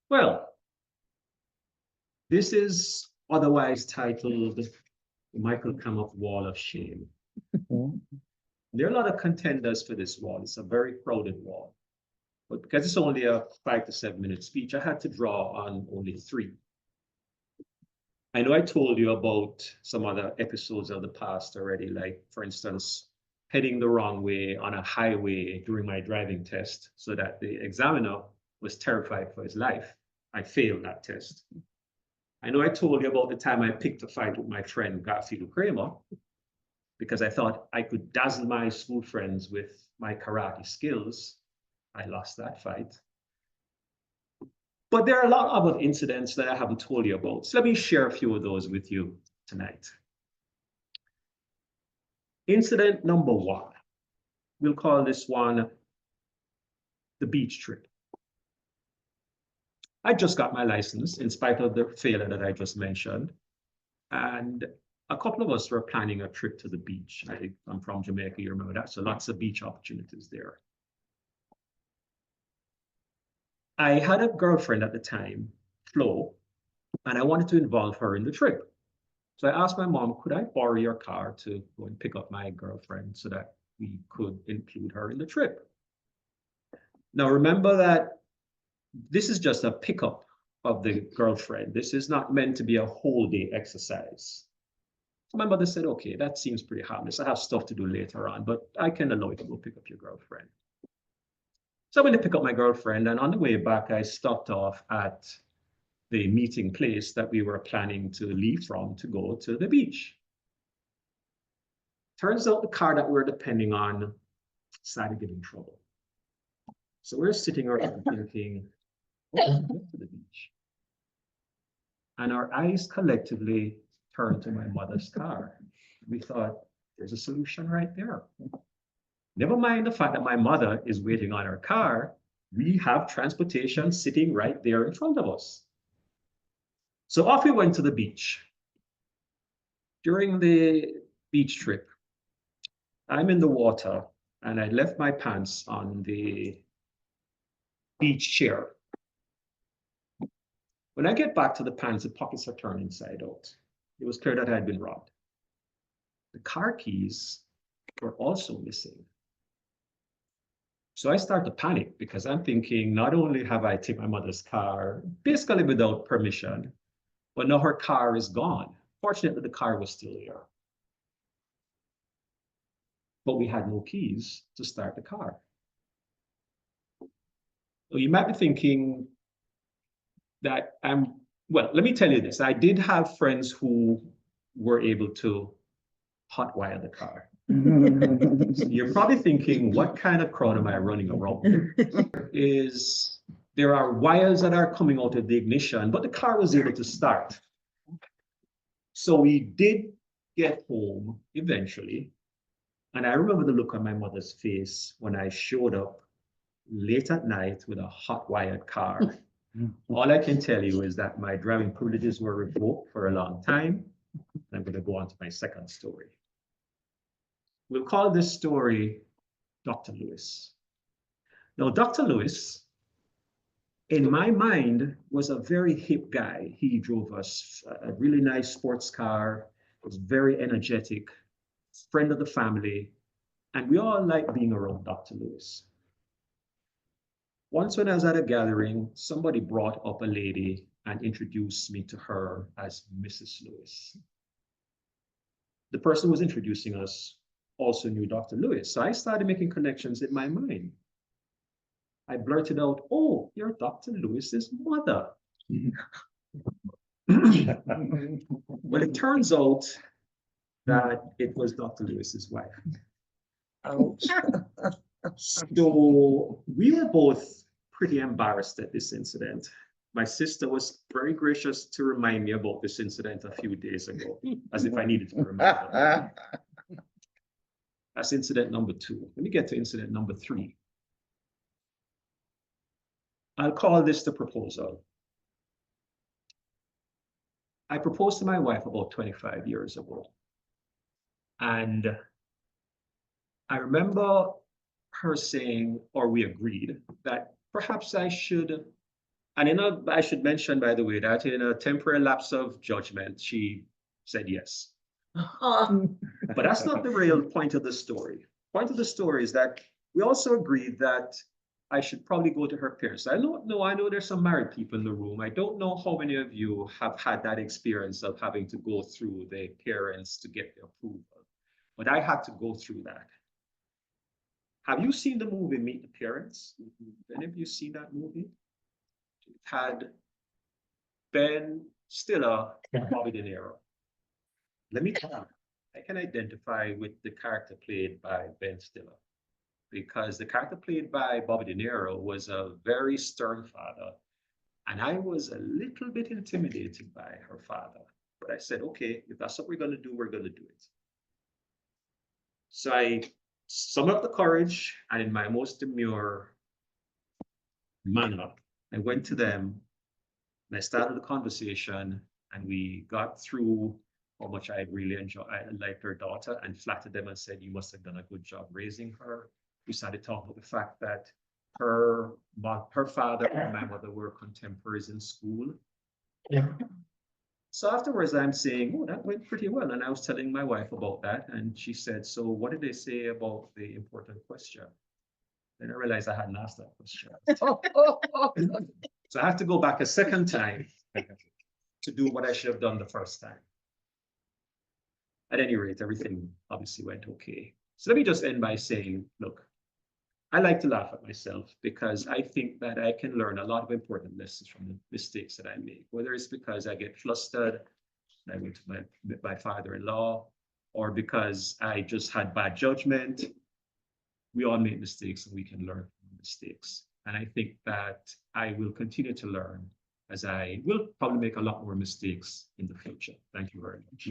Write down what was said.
Well, this is otherwise titled the Michael Cammock Wall of Shame. There are a lot of contenders for this wall. It's a very crowded wall. But because it's only a 5 to 7 minute speech, I had to draw on only three. I know I told you about some other episodes of the past already, like, for instance, heading the wrong way on a highway during my driving test so that the examiner was terrified for his life. I failed that test. I know I told you about the time I picked a fight with my friend Garfield Kramer because I thought I could dazzle my school friends with my karate skills. I lost that fight. But there are a lot of other incidents that I haven't told you about. So let me share a few of those with you tonight. Incident number one. We'll call this one the beach trip. I just got my license in spite of the failure that I just mentioned. And a couple of us were planning a trip to the beach. I'm from Jamaica, you remember that? So lots of beach opportunities there. I had a girlfriend at the time, Flo, and I wanted to involve her in the trip. So I asked my mom, could I borrow your car to go and pick up my girlfriend so that we could include her in the trip? Now, remember that this is just a pickup of the girlfriend. This is not meant to be a whole day exercise. So my mother said, okay, that seems pretty harmless. I have stuff to do later on, but I can allow you to go pick up your girlfriend. So I went to pick up my girlfriend, and on the way back, I stopped off at the meeting place that we were planning to leave from to go to the beach. Turns out the car that we're depending on started getting trouble. So we're sitting around thinking, oh, get to the beach. And our eyes collectively turned to my mother's car. We thought, there's a solution right there. Never mind the fact that my mother is waiting on her car, we have transportation sitting right there in front of us. So off we went to the beach. During the beach trip, I'm in the water and I left my pants on the beach chair. When I get back to the pants, the pockets are turned inside out. It was clear that I had been robbed. The car keys were also missing. So I start to panic because I'm thinking, not only have I taken my mother's car, basically without permission, but now her car is gone. Fortunately, the car was still there. But we had no keys to start the car. So you might be thinking that well, let me tell you this. I did have friends who were able to hotwire the car. So you're probably thinking, what kind of crowd am I running around? There are wires that are coming out of the ignition, but the car was able to start. So we did get home eventually. And I remember the look on my mother's face when I showed up late at night with a hot wired car. All I can tell you is that my driving privileges were revoked for a long time. I'm going to go on to my second story. We'll call this story Dr. Lewis. Now, Dr. Lewis, in my mind, was a very hip guy. He drove us a really nice sports car, was very energetic, friend of the family, and we all liked being around Dr. Lewis. Once when I was at a gathering, somebody brought up a lady and introduced me to her as Mrs. Lewis. The person who was introducing us also knew Dr. Lewis, so I started making connections in my mind. I blurted out, oh, you're Dr. Lewis's mother. Well, it turns out that it was Dr. Lewis's wife. Ouch. So we were both pretty embarrassed at this incident. My sister was very gracious to remind me about this incident a few days ago, as if I needed to remember. That's incident number two. Let me get to incident number three. I'll call this the proposal. I proposed to my wife about 25 years ago. And I remember her saying, or we agreed, that perhaps I should And I should mention, by the way, that in a temporary lapse of judgment, she said yes. But that's not the real point of the story. Point of the story is that we also agreed that I should probably go to her parents. I don't know. I know there's some married people in the room. I don't know how many of you have had that experience of having to go through the parents to get the approval. But I had to go through that. Have you seen the movie Meet the Parents? Any of you seen that movie? It had Ben Stiller and Bobby De Niro. Let me tell you, I can identify with the character played by Ben Stiller because the character played by Bobby De Niro was a very stern father. And I was a little bit intimidated by her father. But I said, okay, if that's what we're going to do, we're going to do it. So I summoned up the courage, and in my most demure manner, I went to them and I started the conversation, and we got through how much I really enjoyed. I liked her daughter and flattered them and said, you must have done a good job raising her. We started talking about the fact that her father and my mother were contemporaries in school. Yeah. So afterwards, I'm saying, oh, that went pretty well. And I was telling my wife about that. And she said, so what did they say about the important question? Then I realized I hadn't asked that question. So I have to go back a second time to do what I should have done the first time. At any rate, everything obviously went okay. So let me just end by saying, look, I like to laugh at myself because I think that I can learn a lot of important lessons from the mistakes that I make, whether it's because I get flustered, I went to my father-in-law, or because I just had bad judgment. We all make mistakes and we can learn from mistakes. And I think that I will continue to learn as I will probably make a lot more mistakes in the future. Thank you very much.